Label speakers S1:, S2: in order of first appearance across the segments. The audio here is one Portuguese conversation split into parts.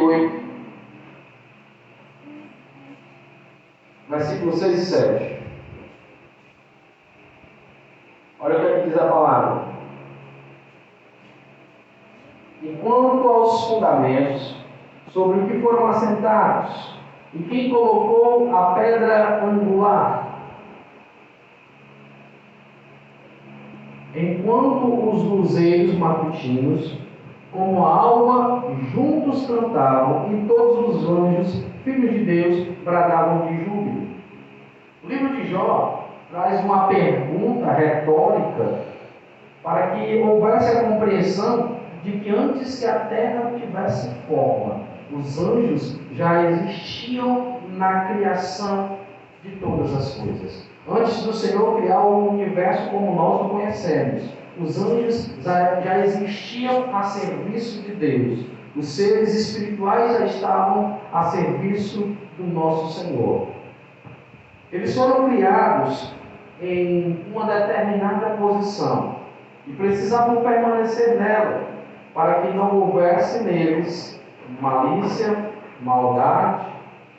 S1: 58, versículos 6 e 7. Olha o que aqui diz a palavra. E quanto aos fundamentos, sobre o que foram assentados, e quem colocou a pedra angular, enquanto os luzeiros matutinos, como a alma, juntos cantavam, e todos os anjos, filhos de Deus, bradavam de júbilo. O livro de Jó traz uma pergunta retórica para que houvesse a compreensão de que antes que a terra tivesse forma, os anjos já existiam na criação de todas as coisas. Antes do Senhor criar o universo como nós o conhecemos, os anjos já existiam a serviço de Deus. Os seres espirituais já estavam a serviço do nosso Senhor. Eles foram criados em uma determinada posição e precisavam permanecer nela, para que não houvesse neles malícia, maldade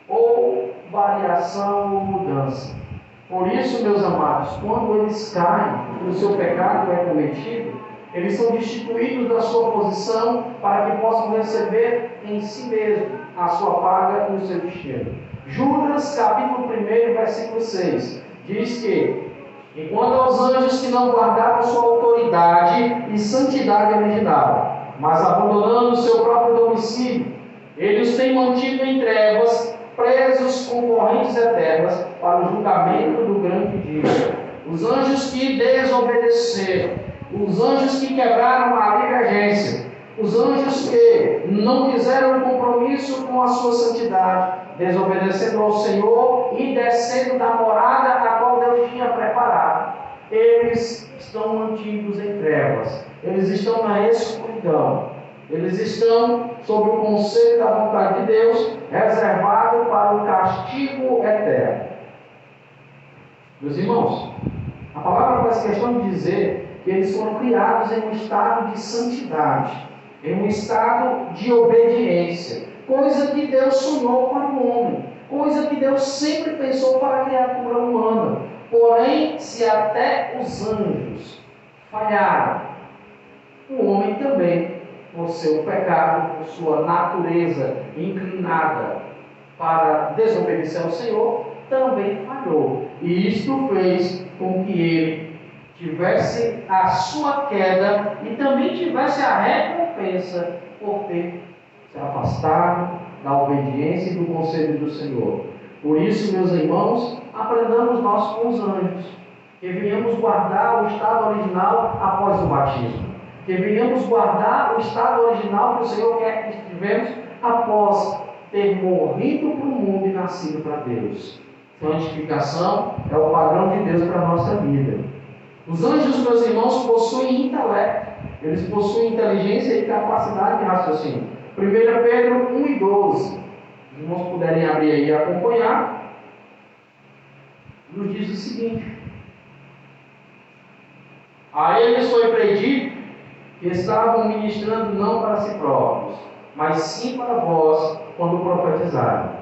S1: ou variação ou mudança. Por isso, meus amados, quando eles caem e o seu pecado é cometido, eles são destituídos da sua posição para que possam receber em si mesmo a sua paga e o seu destino. Judas, capítulo 1, versículo 6, diz que enquanto aos anjos que não guardaram sua autoridade e santidade original, mas abandonando o seu próprio domicílio, ele os tem mantido em trevas, presos com correntes eternas para o julgamento do grande dia. Os anjos que desobedeceram, os anjos que quebraram a divergência, os anjos que não fizeram compromisso com a sua santidade, desobedecendo ao Senhor e descendo da morada a qual Deus tinha preparado, eles estão mantidos em trevas, eles estão na escuridão, eles estão sob o conselho da vontade de Deus, reservado para o castigo eterno. Meus irmãos, a palavra faz questão de dizer que eles foram criados em um estado de santidade, em um estado de obediência, coisa que Deus sonhou para o homem, coisa que Deus sempre pensou para a criatura humana. Porém, se até os anjos falharam, o homem também, por seu pecado, por sua natureza inclinada para desobedecer ao Senhor, também falhou. E isto fez com que ele tivesse a sua queda e também tivesse a recompensa por ter se afastado da obediência e do conselho do Senhor. Por isso, meus irmãos, aprendamos nós com os anjos, que venhamos guardar o estado original após o batismo, que venhamos guardar o estado original que o Senhor quer que estivemos após ter morrido para o mundo e nascido para Deus. Santificação é o padrão de Deus para a nossa vida. Os anjos, meus irmãos, possuem intelecto, eles possuem inteligência e capacidade de raciocínio. 1 Pedro 1 e 12, os irmãos puderem abrir aí e acompanhar, nos diz o seguinte: a eles foi predito que estavam ministrando não para si próprios, mas sim para vós, quando profetizaram.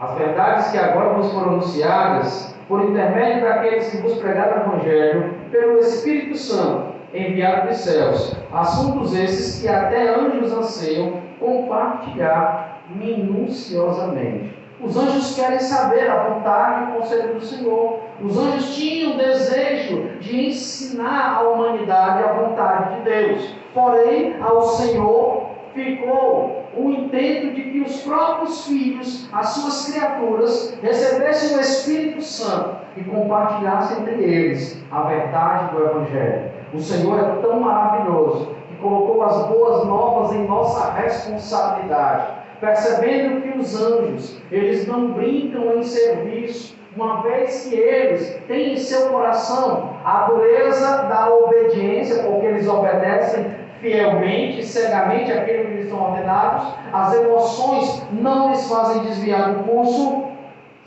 S1: As verdades que agora vos foram anunciadas, por intermédio daqueles que vos pregaram o Evangelho, pelo Espírito Santo, enviado dos céus, assuntos esses que até anjos anseiam compartilhar minuciosamente. Os anjos querem saber a vontade e o conselho do Senhor. Os anjos tinham desejo de ensinar à humanidade a vontade de Deus. Porém, ao Senhor ficou o intento de que os próprios filhos, as suas criaturas, recebessem o Espírito Santo e compartilhassem entre eles a verdade do Evangelho. O Senhor é tão maravilhoso que colocou as boas novas em nossa responsabilidade, percebendo que os anjos, eles não brincam em serviço, uma vez que eles têm em seu coração a dureza da obediência, porque eles obedecem fielmente, cegamente aquilo que lhes são ordenados, as emoções não lhes fazem desviar do curso.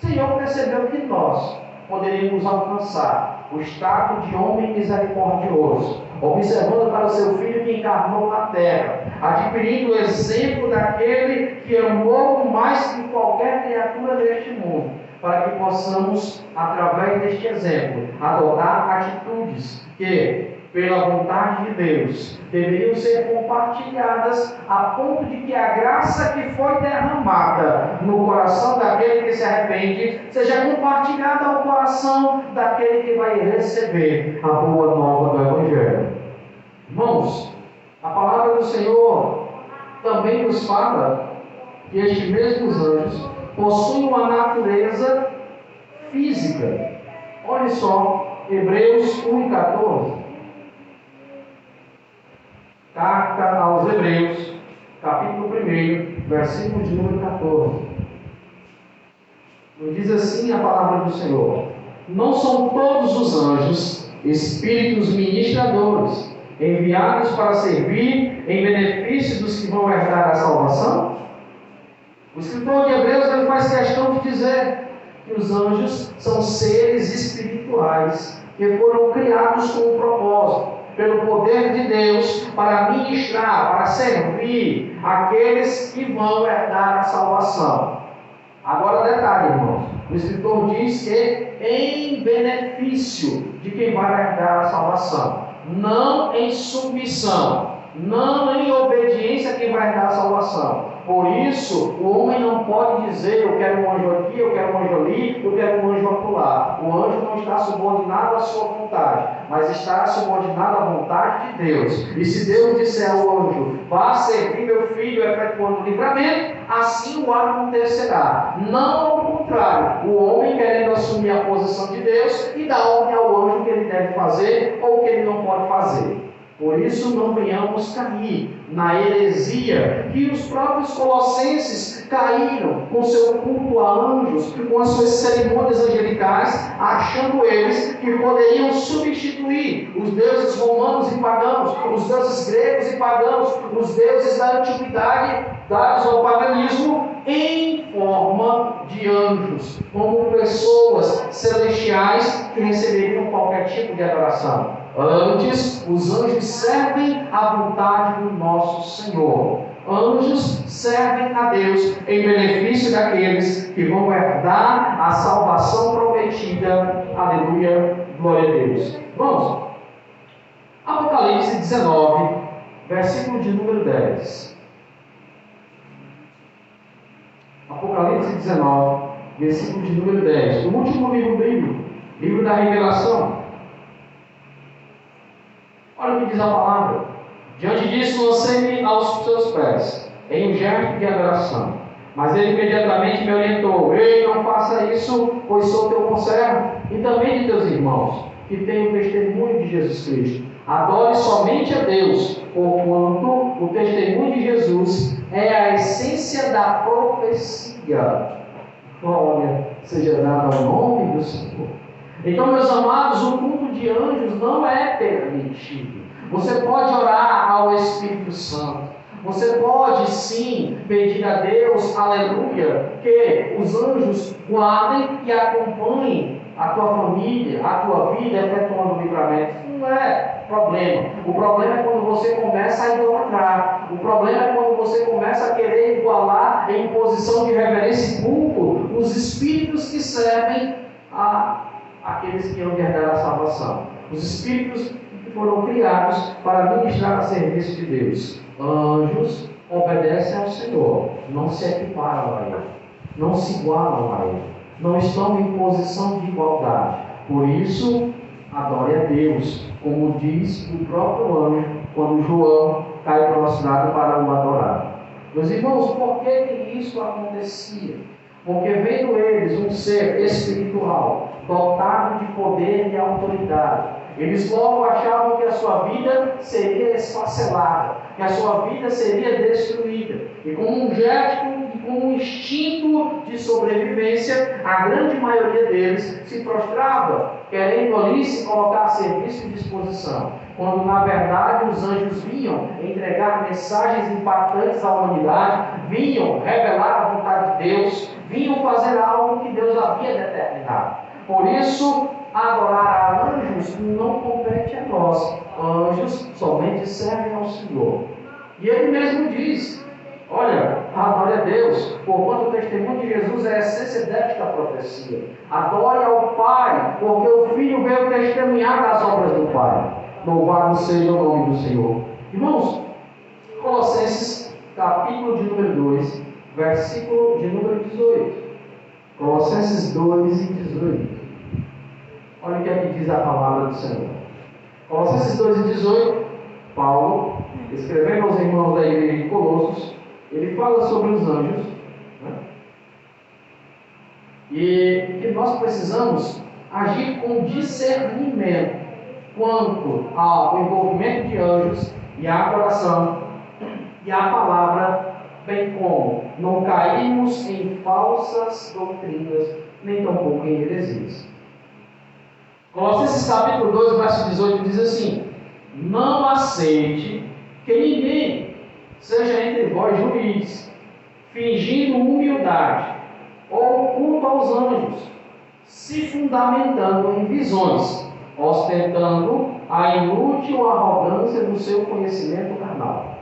S1: O Senhor percebeu que nós poderíamos alcançar o estado de homem misericordioso, observando para o seu Filho que encarnou na terra, adquirindo o exemplo daquele que amou mais que qualquer criatura deste mundo, para que possamos, através deste exemplo, adotar atitudes que, pela vontade de Deus, deveriam ser compartilhadas a ponto de que a graça que foi derramada no coração daquele que se arrepende seja compartilhada ao coração daquele que vai receber a boa nova do Evangelho. Irmãos, a palavra do Senhor também nos fala que estes mesmos anjos possuem uma natureza física. Olha só, Hebreus 1:14. Carta aos Hebreus, capítulo 1, versículo de número 14. Nos diz assim a palavra do Senhor: não são todos os anjos espíritos ministradores, enviados para servir em benefício dos que vão herdar a salvação? O escritor de Hebreus ele faz questão de dizer que os anjos são seres espirituais que foram criados com um propósito, pelo poder de Deus, para ministrar, para servir aqueles que vão herdar a salvação. Agora detalhe, irmãos, o escritor diz que em benefício de quem vai herdar a salvação, não em submissão, não em obediência a quem vai herdar a salvação. Por isso, o homem não pode dizer: eu quero um anjo aqui, eu quero um anjo ali, eu quero um anjo acolá. O anjo não está subordinado à sua vontade, mas está subordinado à vontade de Deus. E se Deus disser ao anjo: vá servir meu filho efetuando o livramento, assim o acontecerá. Não ao contrário, o homem querendo assumir a posição de Deus e dar ordem ao anjo o que ele deve fazer ou o que ele não pode fazer. Por isso não venhamos cair na heresia que os próprios colossenses caíram com seu culto a anjos, com as suas cerimônias angelicais, achando eles que poderiam substituir os deuses romanos e pagãos, os deuses gregos e pagãos, os deuses da antiguidade dados ao paganismo, em forma de anjos, como pessoas celestiais que receberiam qualquer tipo de adoração. Antes, os anjos servem à vontade do nosso Senhor. Anjos servem a Deus em benefício daqueles que vão herdar a salvação prometida. Aleluia, glória a Deus. Vamos, Apocalipse 19, versículo de número 10. Apocalipse 19, versículo de número 10. O último livro bíblico, livro da Revelação. Olha o que diz a palavra: diante disso lancei-me aos seus pés, em um gesto de adoração. Mas ele imediatamente me orientou: ei, não faça isso, pois sou teu conservo, e também de teus irmãos, que têm o testemunho de Jesus Cristo. Adore somente a Deus, porquanto o testemunho de Jesus é a essência da profecia. Glória seja dada ao nome do Senhor. Então, meus amados, o culto de anjos não é permitido. Você pode orar ao Espírito Santo. Você pode sim pedir a Deus, aleluia, que os anjos guardem e acompanhem a tua família, a tua vida, efetuando o livramento. Não é problema. O problema é quando você começa a idolatrar. O problema é quando você começa a querer igualar em posição de reverência e culto os espíritos que servem aqueles que vão herdar a salvação. Os espíritos que foram criados para ministrar a serviço de Deus. Anjos obedecem ao Senhor, não se equiparam a Ele, não se igualam a Ele, não estão em posição de igualdade. Por isso, adore a Deus, como diz o próprio anjo quando João cai prostrado para o adorar. Meus irmãos, por que isso acontecia? Porque vendo eles um ser espiritual, dotado de poder e autoridade, eles logo achavam que a sua vida seria esfacelada, que a sua vida seria destruída. E com um gesto e com um instinto de sobrevivência, a grande maioria deles se prostrava, querendo ali se colocar a serviço e disposição. Quando na verdade os anjos vinham entregar mensagens impactantes à humanidade, vinham revelar a vontade de Deus, vinham fazer algo que Deus havia determinado. Por isso, adorar a anjos não compete a nós. anjos somente servem ao Senhor. E ele mesmo diz, olha, adore a Deus, porquanto o testemunho de Jesus é a essência desta profecia. Adore ao Pai, porque o Filho veio testemunhar das obras do Pai. Louvado seja o nome do Senhor. Irmãos, Colossenses, capítulo de número 2, versículo de número 18. Colossenses 2 e 18. Olha o que é que diz a palavra do Senhor. Colossenses 2 e 18, Paulo, escrevendo aos irmãos da igreja de Colossos, ele fala sobre os anjos, né? E que nós precisamos agir com discernimento quanto ao envolvimento de anjos e à adoração e à palavra, bem como não caímos em falsas doutrinas, nem tampouco em heresias. Colossenses capítulo 2, verso 18 diz assim: não aceite que ninguém seja entre vós juiz, fingindo humildade ou culto aos anjos, se fundamentando em visões, ostentando a inútil arrogância do seu conhecimento carnal.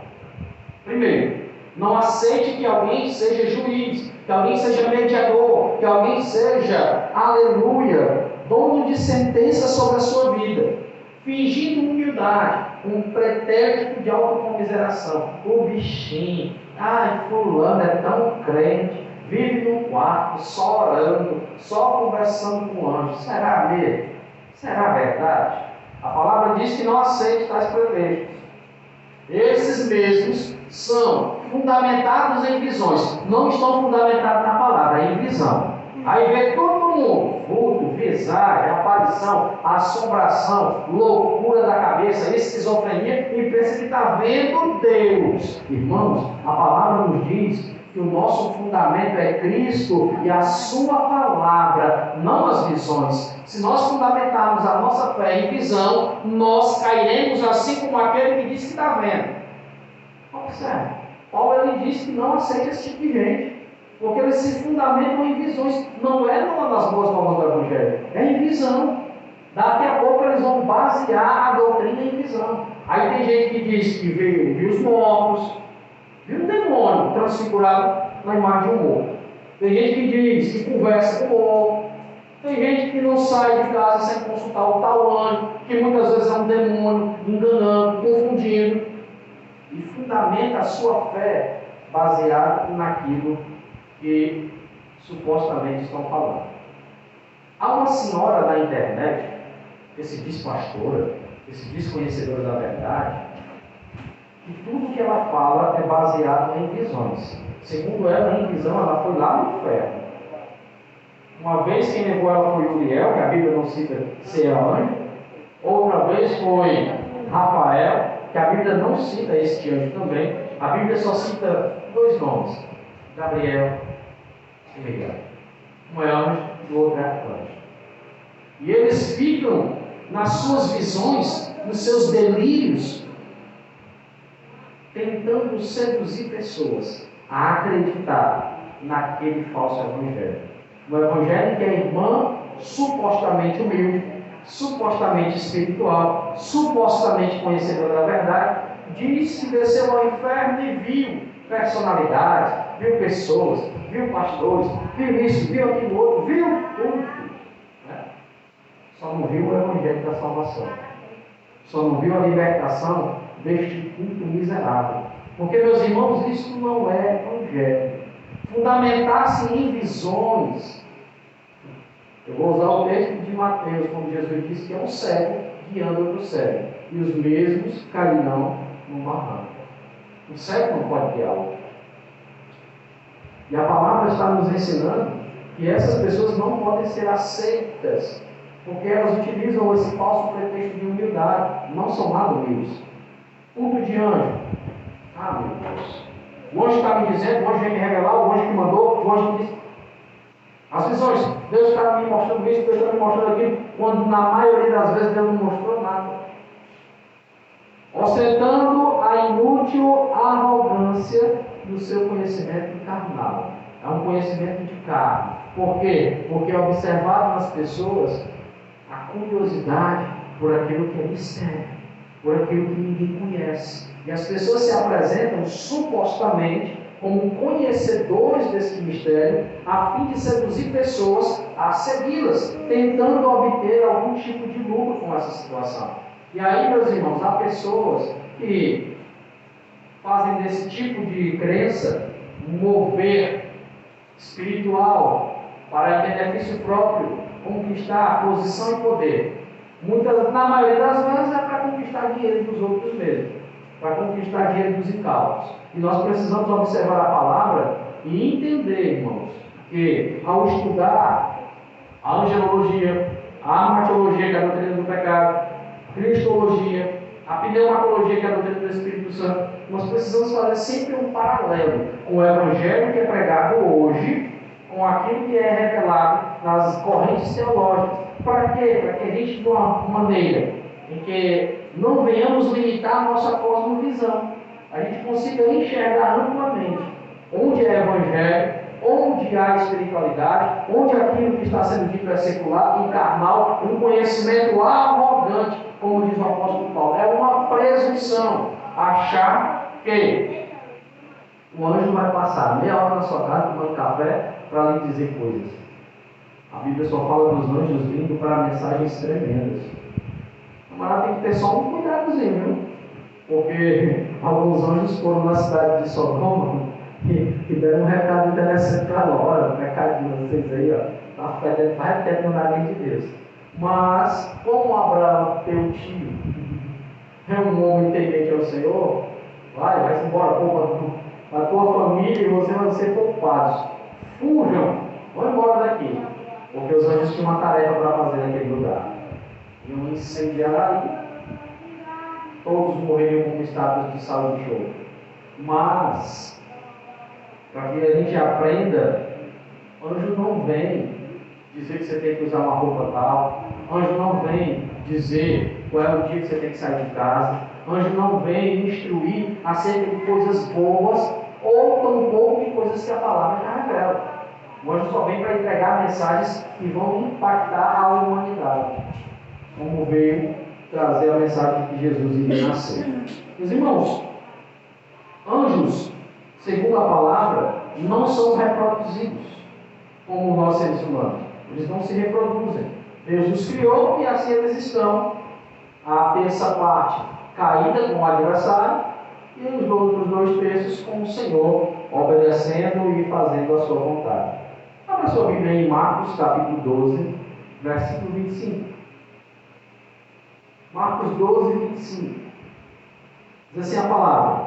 S1: Primeiro, não aceite que alguém seja juiz, que alguém seja mediador, que alguém seja, aleluia, dono de sentença sobre a sua vida, fingindo humildade, um pretexto de autocomiseração. O bichinho, ai, fulano é tão crente, vive num quarto, só orando, só conversando com anjos. Será mesmo? Será verdade? A palavra diz que não aceite tais pretextos. Esses mesmos são fundamentados em visões, não estão fundamentados na palavra, é em visão. Aí vê todo mundo, vulto, visagem, aparição, assombração, loucura da cabeça, esquizofrenia, e pensa que está vendo Deus. Irmãos, a palavra nos diz que o nosso fundamento é Cristo e a sua palavra, não as visões. Se nós fundamentarmos a nossa fé em visão, nós cairemos assim como aquele que diz que está vendo. Observe, Paulo ele diz que não aceita esse tipo de gente, porque eles se fundamentam em visões. Não é nas boas novas do Evangelho, é em visão. Daqui a pouco eles vão basear a doutrina em visão. Aí tem gente que diz que viu os mortos, viu um demônio transfigurado na imagem de um morto. Tem gente que diz que conversa com o morto. Tem gente que não sai de casa sem consultar o tal anjo, que muitas vezes é um demônio, enganando, confundindo. E fundamenta a sua fé baseado naquilo que supostamente estão falando. Há uma senhora na internet, que se diz pastora, que se diz conhecedora da verdade, que tudo que ela fala é baseado em visões. Segundo ela, em visão, ela foi lá no inferno. Uma vez quem levou ela foi Uriel, que a Bíblia não cita ser anjo. Outra vez foi Rafael, que a Bíblia não cita este anjo também. A Bíblia só cita dois nomes: Gabriel e Miguel. Um é anjo e o outro é arcanjo. E eles ficam nas suas visões, nos seus delírios, tentando seduzir pessoas a acreditar naquele falso evangelho. Um evangelho que a irmã, supostamente humilde, supostamente espiritual, supostamente conhecedora da verdade, diz que desceu ao inferno e viu personalidades, viu pessoas, viu pastores, viu isso, viu aquilo outro, viu tudo. Né? Só não viu o evangelho da salvação. Só não viu a libertação deste culto miserável. Porque, meus irmãos, isso não é evangelho. Fundamentar-se em visões. Eu vou usar o texto de Mateus, quando Jesus disse que é um cego guiando outro cego, e os mesmos cairão no barranco. O cego não pode guiar outro. E a palavra está nos ensinando que essas pessoas não podem ser aceitas, porque elas utilizam esse falso pretexto de humildade, não são nada humildes. Culto de anjo. Ah, meu Deus. O anjo está me dizendo, o anjo vem me revelar, o anjo que mandou, o anjo que disse. As visões, Deus está me mostrando isso, Deus está me mostrando aquilo, quando na maioria das vezes Deus não mostrou nada. Ostentando a inútil arrogância do seu conhecimento carnal. É um conhecimento de carne. Por quê? Porque é observado nas pessoas a curiosidade por aquilo que é mistério. por aquilo que ninguém conhece. E as pessoas se apresentam supostamente como conhecedores desse mistério, a fim de seduzir pessoas a segui-las, tentando obter algum tipo de lucro com essa situação. E aí, meus irmãos, há pessoas que fazem desse tipo de crença um mover espiritual para benefício próprio, conquistar posição e poder. Na maioria das vezes é para conquistar dinheiro dos outros mesmo, para conquistar dinheiro dos incautos. E nós precisamos observar a palavra e entender, irmãos, que ao estudar a angelologia, a amatiologia, que é a doutrina do pecado, a cristologia, a pneumatologia, que é a doutrina do Espírito Santo, nós precisamos fazer sempre um paralelo com o evangelho que é pregado hoje, com aquilo que é revelado nas correntes teológicas. Para quê? Para que a gente, de uma maneira em que não venhamos limitar a nossa cosmovisão, a gente consiga enxergar amplamente onde é evangelho, onde há espiritualidade, onde aquilo que está sendo dito é secular e carnal, um conhecimento arrogante, como diz o apóstolo Paulo. É uma presunção achar que o anjo vai passar meia hora na sua casa tomando café para lhe dizer coisas. A Bíblia só fala dos anjos vindo para mensagens tremendas. O camarada tem que ter só um cuidadozinho, viu? Porque alguns anjos foram na cidade de Sodoma e deram um recado interessante para ela. Olha, o recado de vocês aí, ó, está fedendo, vai até no nariz de Deus. Mas, como Abraão, teu tio, é um homem temente ao Senhor, vai-se embora, poupa a tua família e você vai ser poupados. Fujam, vão embora daqui. Porque os anjos tinham uma tarefa para fazer naquele lugar. Iam incendiar ali. Todos morreriam como estátuas de sal de choro. Mas, para que a gente aprenda, anjo não vem dizer que você tem que usar uma roupa tal. Anjo não vem dizer qual é o dia que você tem que sair de casa. Anjo não vem instruir acerca de coisas boas ou tampouco de coisas que a palavra já revela. O anjo só vem para entregar mensagens que vão impactar a humanidade, como veio trazer a mensagem de que Jesus iria nascer. Meus irmãos, anjos, segundo a palavra, não são reproduzidos como nós seres humanos. Eles não se reproduzem. Deus os criou e assim eles estão. A terça parte caída com o adversário e os outros 2 terços com o Senhor, obedecendo e fazendo a sua vontade. Abra sua Bíblia em Marcos, capítulo 12, versículo 25. Marcos 12, 25. Diz assim a palavra: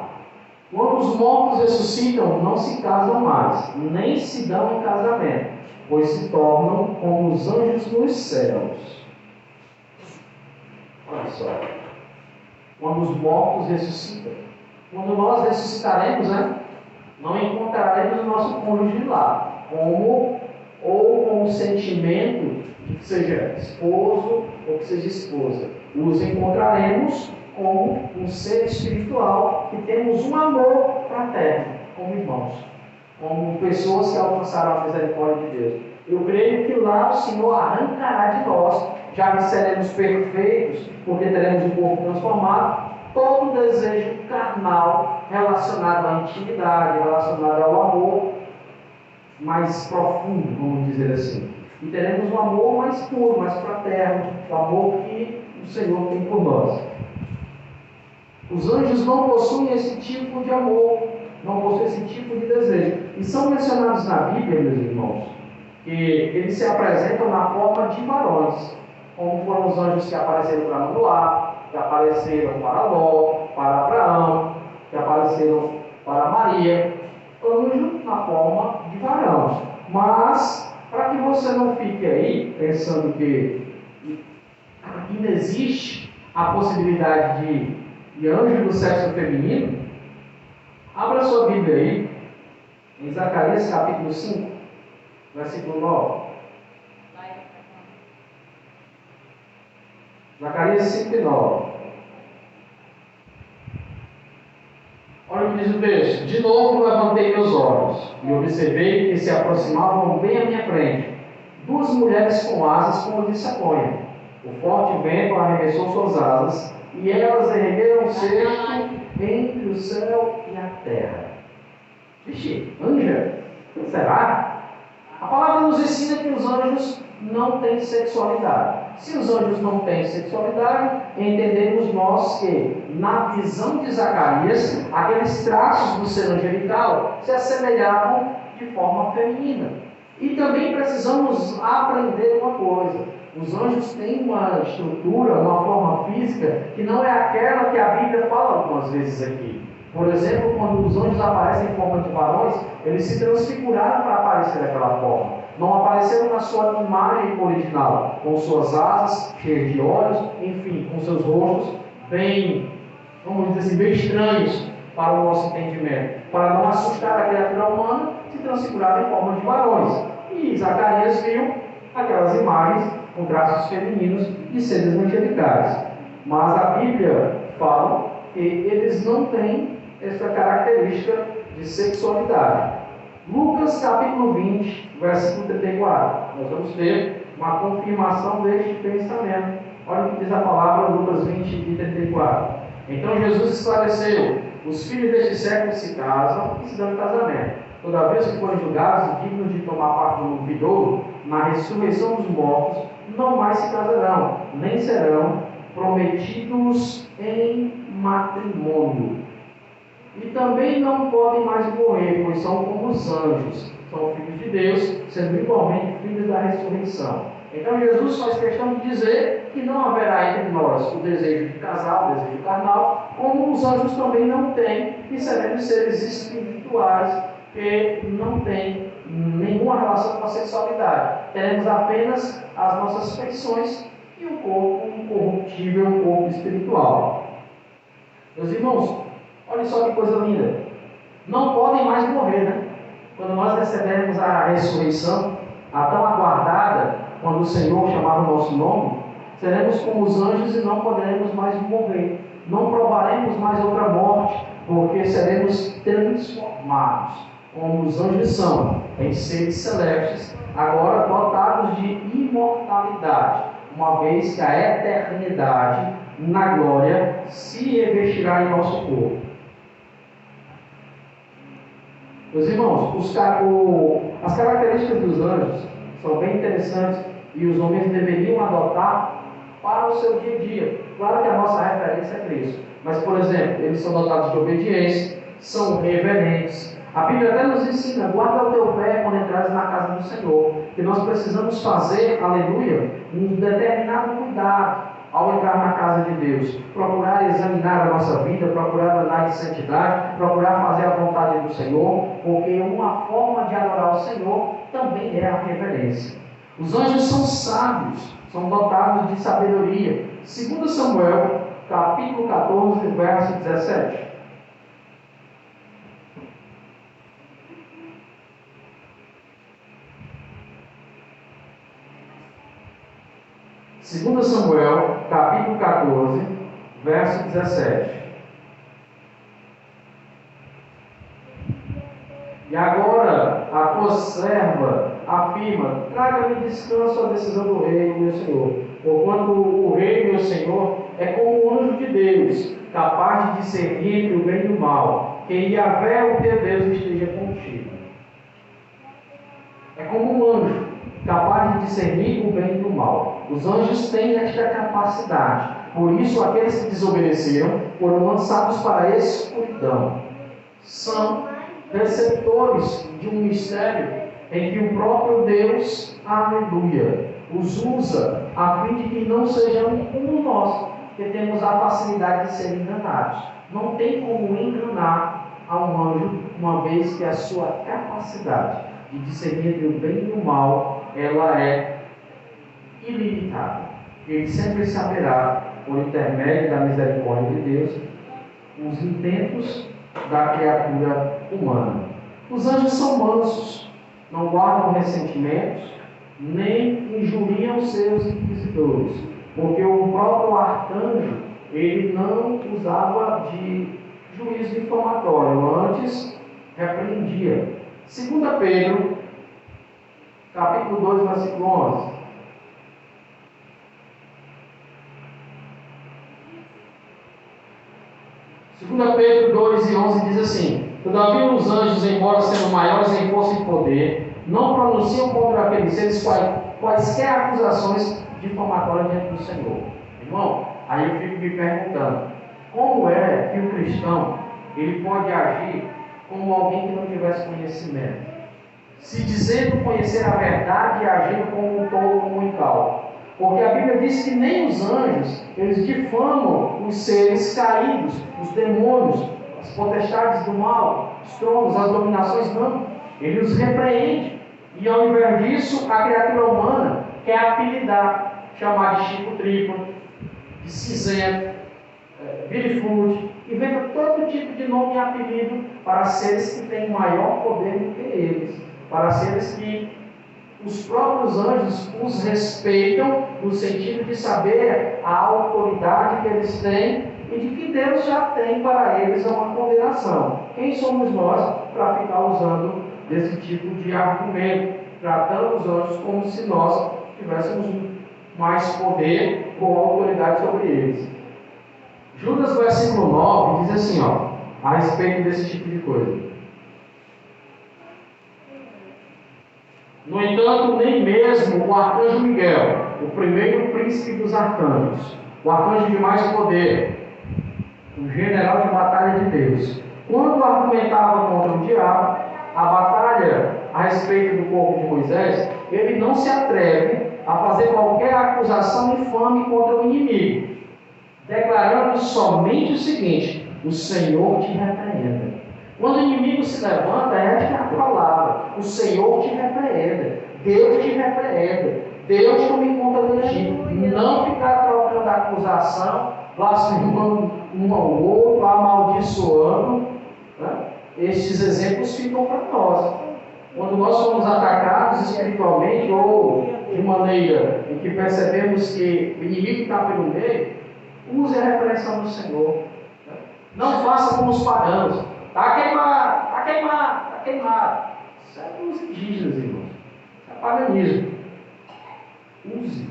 S1: quando os mortos ressuscitam, não se casam mais, nem se dão em casamento, pois se tornam como os anjos nos céus. Olha só. Quando os mortos ressuscitam. Quando nós ressuscitaremos, não encontraremos o nosso cônjuge lá, ou com o sentimento de que seja esposo ou que seja esposa. Os encontraremos como um ser espiritual que temos um amor fraterno, como irmãos, como pessoas que alcançaram a misericórdia de Deus. Eu creio que lá o Senhor arrancará de nós, já que seremos perfeitos, porque teremos o corpo transformado, todo o desejo carnal relacionado à intimidade, relacionado ao amor mais profundo, vamos dizer assim. E teremos um amor mais puro, mais fraterno, o amor que o Senhor tem por nós. Os anjos não possuem esse tipo de amor, não possuem esse tipo de desejo. E são mencionados na Bíblia, meus irmãos, que eles se apresentam na forma de varões, como foram os anjos que apareceram para Noé, que apareceram para Ló, para Abraão, que apareceram para Maria. Anjo na forma de varão. Mas, para que você não fique aí pensando que ainda existe a possibilidade de anjo do sexo feminino, abra sua Bíblia aí, em Zacarias capítulo 5, versículo 9. Zacarias 5 e 9. Olha o que diz o texto. De novo levantei meus olhos e observei que se aproximavam bem à minha frente 2 mulheres com asas como de cegonha. O forte vento arremessou suas asas e elas ergueram cerco entre o céu e a terra. Vixe, anja? Será? A palavra nos ensina que os anjos não têm sexualidade. Se os anjos não têm sexualidade, entendemos nós que, na visão de Zacarias, aqueles traços do ser angelical se assemelhavam de forma feminina. E também precisamos aprender uma coisa: os anjos têm uma estrutura, uma forma física que não é aquela que a Bíblia fala algumas vezes aqui. Por exemplo, quando os anjos aparecem em forma de varões, eles se transfiguraram para aparecer daquela forma. Não apareceram na sua imagem original, com suas asas cheias de olhos, enfim, com seus rostos bem, vamos dizer assim, bem estranhos para o nosso entendimento. Para não assustar a criatura humana, se transfiguraram em forma de varões. E Zacarias viu aquelas imagens com traços femininos e seres angelicais. Mas a Bíblia fala que eles não têm essa característica de sexualidade. Lucas capítulo 20, versículo 34. Nós vamos ter uma confirmação deste pensamento. Olha o que diz a palavra, Lucas 20, 34. Então Jesus esclareceu: os filhos deste século se casam e se dão em casamento. Toda vez que forem julgados e dignos de tomar parte do vindouro, na ressurreição dos mortos, não mais se casarão, nem serão prometidos em matrimônio. E também não podem mais morrer, pois são como os anjos, são filhos de Deus, sendo igualmente filhos da ressurreição. Então Jesus faz questão de dizer que não haverá entre nós o desejo de casar, o desejo carnal, como os anjos também não têm, e seremos seres espirituais que não têm nenhuma relação com a sexualidade. Teremos apenas as nossas feições e um corpo incorruptível, um corpo espiritual. Meus irmãos, olha só que coisa linda. Não podem mais morrer, né? Quando nós recebermos a ressurreição, a tão aguardada, quando o Senhor chamar o nosso nome, seremos como os anjos e não poderemos mais morrer. Não provaremos mais outra morte, porque seremos transformados, como os anjos são, em seres celestes, agora dotados de imortalidade, uma vez que a eternidade, na glória, se revestirá em nosso corpo. Meus irmãos, as características dos anjos são bem interessantes e os homens deveriam adotar para o seu dia a dia. Claro que a nossa referência é Cristo, mas, por exemplo, eles são dotados de obediência, são reverentes. A Bíblia até nos ensina: guarda o teu pé quando entrares na casa do Senhor, que nós precisamos fazer, aleluia, um determinado cuidado ao entrar na casa de Deus, procurar examinar a nossa vida, procurar andar em santidade, procurar fazer a vontade do Senhor, porque uma forma de adorar o Senhor também é a reverência. Os anjos são sábios, são dotados de sabedoria. 2 Samuel, capítulo 14, verso 17. 2 Samuel, capítulo 14, verso 17. E agora a tua serva afirma: traga-me descanso a decisão do rei, meu senhor. Porquanto o rei, meu senhor, é como um anjo de Deus, capaz de discernir entre o bem e o mal. Que Yahvé, o teu Deus, esteja contigo. É como um anjo, capaz de discernir o bem e o mal. Os anjos têm esta capacidade. Por isso, aqueles que desobedeceram foram lançados para a escuridão. São receptores de um mistério em que o próprio Deus, aleluia, os usa a fim de que não sejamos como nós, que temos a facilidade de ser enganados. Não tem como enganar a um anjo, uma vez que a sua capacidade de discernir entre o bem e o mal, ela é ilimitada. Ele sempre saberá, por intermédio da misericórdia de Deus, os intentos da criatura humana. Os anjos são mansos, não guardam ressentimentos, nem injuriam seus inquisidores, porque o próprio arcanjo, ele não usava de juízo difamatório, antes repreendia. 2 Pedro, capítulo 2, versículo 11. 2 Pedro 2:11 diz assim: todavia os anjos, embora sendo maiores em força e poder, não pronunciam contra aqueles seres quaisquer acusações difamatórias diante do Senhor. Irmão, aí eu fico me perguntando, como é que o cristão ele pode agir como alguém que não tivesse conhecimento? Se dizendo conhecer a verdade e agindo como um tolo comunical. Porque a Bíblia diz que nem os anjos, eles difamam os seres caídos, os demônios, as potestades do mal, os tronos, as dominações, não. Ele os repreende. E ao invés disso, a criatura humana quer apelidar, chamar de Chico Triplo, de cinzento, Billyfoot, inventa todo tipo de nome e apelido para seres que têm maior poder do que eles, para seres que os próprios anjos os respeitam, no sentido de saber a autoridade que eles têm e de que Deus já tem para eles uma condenação. Quem somos nós para ficar usando desse tipo de argumento, tratando os anjos como se nós tivéssemos mais poder ou autoridade sobre eles? Judas, versículo 9, diz assim, a respeito desse tipo de coisa. No entanto, nem mesmo o arcanjo Miguel, o primeiro príncipe dos arcanjos, o arcanjo de mais poder, o general de batalha de Deus, quando argumentava contra o diabo, a batalha a respeito do corpo de Moisés, ele não se atreve a fazer qualquer acusação infame contra o inimigo, declarando somente o seguinte: o Senhor te repreenda. Quando o inimigo se levanta, é a palavra: o Senhor te repreenda, Deus te repreenda, Deus tome conta de ti. Não ficar trocando acusação, blasfemando um ao outro, amaldiçoando. Né? Estes exemplos ficam para nós. Quando nós somos atacados espiritualmente ou de maneira em que percebemos que o inimigo está pelo meio, use a repreensão do Senhor. Não faça como os pagãos. Está queimado, está queimado, está queimado. Isso é os indígenas, irmãos. Isso é paganismo. Use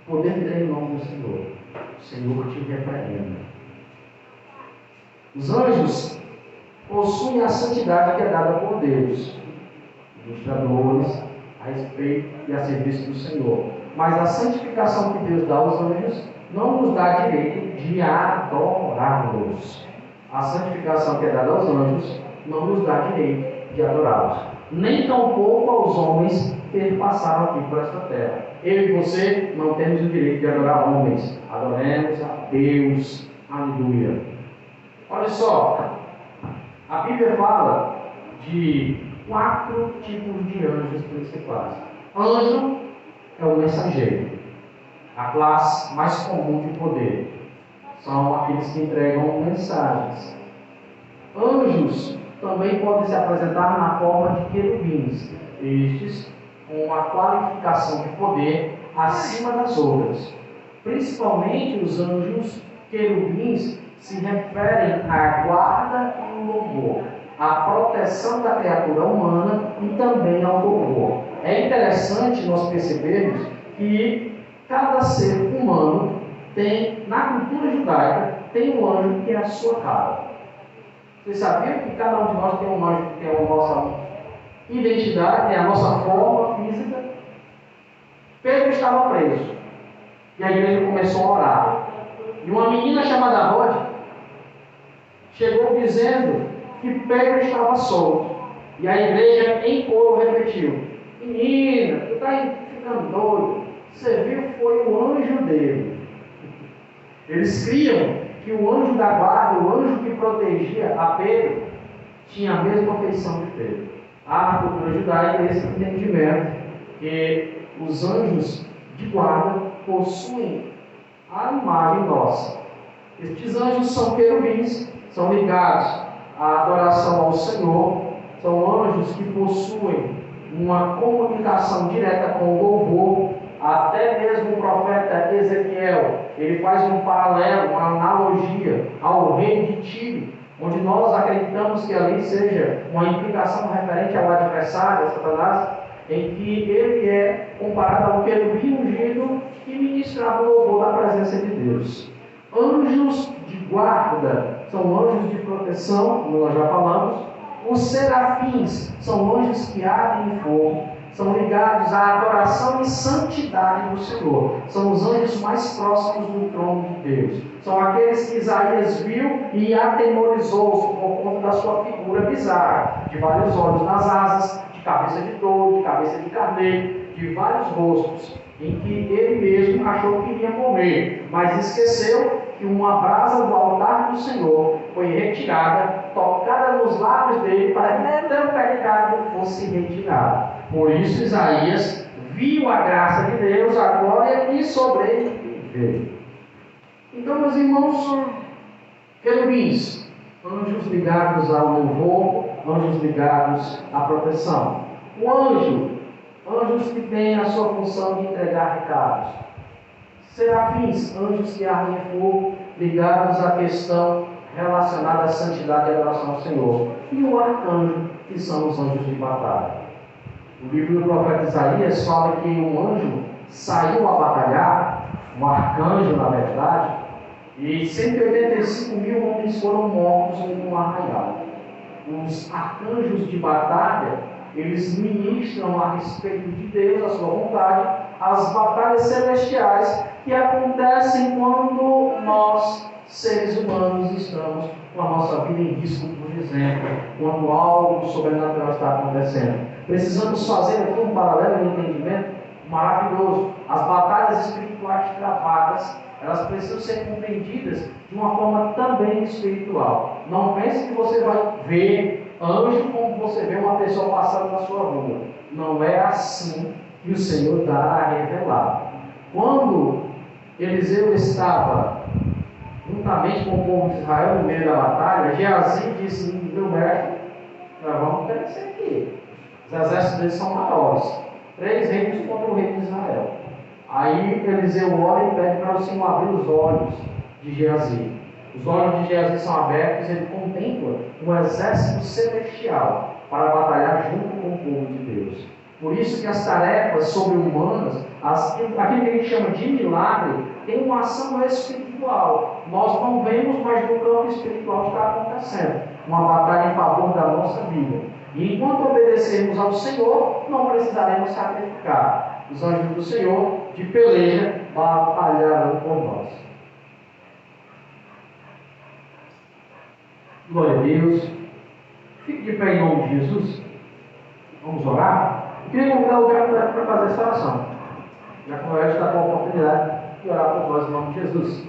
S1: o poder de Deus em nome do Senhor. O Senhor te repreenda. Os anjos possuem a santidade que é dada por Deus, administradores a respeito e a serviço do Senhor. Mas a santificação que Deus dá aos anjos não nos dá direito de adorá-los. A santificação que é dada aos anjos não nos dá direito de adorá-los. Nem tampouco aos homens que passaram aqui por esta terra. Eu e você não temos o direito de adorar homens. Adoremos a Deus. Aleluia. Olha só, a Bíblia fala de 4 tipos de anjos principais. Anjo é o mensageiro, a classe mais comum de poder. São aqueles que entregam mensagens. Anjos também podem se apresentar na forma de querubins, estes com uma qualificação de poder acima das outras. Principalmente os anjos querubins se referem à guarda e ao louvor, à proteção da criatura humana e também ao louvor. É interessante nós percebermos que cada ser humano tem, na cultura judaica, tem um anjo que é a sua cara. Vocês sabiam que cada um de nós tem um anjo que tem a nossa identidade, tem a nossa forma física? Pedro estava preso e a igreja começou a orar. E uma menina chamada Rod chegou dizendo que Pedro estava solto. E a igreja em coro repetiu: menina, tu está ficando doido. Você viu, foi o anjo dele. Eles criam que o anjo da guarda, o anjo que protegia a Pedro, tinha a mesma feição de Pedro. Há na cultura judaica esse entendimento que os anjos de guarda possuem a imagem nossa. Estes anjos são querubins, são ligados à adoração ao Senhor, são anjos que possuem uma comunicação direta com o louvor. Até mesmo o profeta Ezequiel, ele faz um paralelo, uma analogia ao rei de Tiro, onde nós acreditamos que ali seja uma implicação referente ao adversário, a Satanás, em que ele é comparado ao querubim ungido que ministrava o louvor da presença de Deus. Anjos de guarda são anjos de proteção, como nós já falamos. Os serafins são anjos que ardem em fogo, são ligados à adoração e santidade do Senhor. São os anjos mais próximos do trono de Deus. São aqueles que Isaías viu e atemorizou-se por conta da sua figura bizarra, de vários olhos nas asas, de cabeça de touro, de cabeça de carneiro, de vários rostos, em que ele mesmo achou que iria morrer, mas esqueceu que uma brasa do altar do Senhor foi retirada, tocada nos lábios dele, para que tão pecado fosse retirado. Por isso Isaías viu a graça de Deus, a glória, e sobre ele veio. Então, meus irmãos, querubins, anjos ligados ao louvor, anjos ligados à proteção. O anjo, anjos que têm a sua função de entregar recados. Serafins, anjos que ardem em fogo, ligados à questão relacionada à santidade e adoração ao Senhor. E o arcanjo, que são os anjos de batalha. O livro do profeta Isaías fala que um anjo saiu a batalhar, um arcanjo na verdade, e 185 mil homens foram mortos em um arraial. Os arcanjos de batalha, eles ministram a respeito de Deus, a sua vontade, as batalhas celestiais que acontecem quando nós, seres humanos, estamos com a nossa vida em risco, por exemplo, quando algo sobrenatural está acontecendo. Precisamos fazer aqui um paralelo de entendimento maravilhoso. As batalhas espirituais travadas, elas precisam ser compreendidas de uma forma também espiritual. Não pense que você vai ver anjo como você vê uma pessoa passando na sua rua. Não é assim que o Senhor dá a revelar. Quando Eliseu estava juntamente com o povo de Israel no meio da batalha, Geazi disse: meu mestre, nós vamos perecer aqui. Os exércitos deles são maiores. 3 reinos contra o rei de Israel. Aí Eliseu ora e pede para o Senhor abrir os olhos de Geazi. Os olhos de Geazi são abertos e ele contempla um exército celestial para batalhar junto com o povo de Deus. Por isso que as tarefas sobre-humanas, aquilo que a gente chama de milagre, tem uma ação espiritual. Nós não vemos, mas no campo espiritual está acontecendo uma batalha em favor da nossa vida. E enquanto obedecermos ao Senhor, não precisaremos sacrificar. Os anjos do Senhor, de peleja, batalharão por nós. Glória a Deus. Fique de pé em nome de Jesus. Vamos orar. Eu queria convidar o cara para fazer essa oração. Já que o Noel está com a oportunidade de orar por nós em nome de Jesus.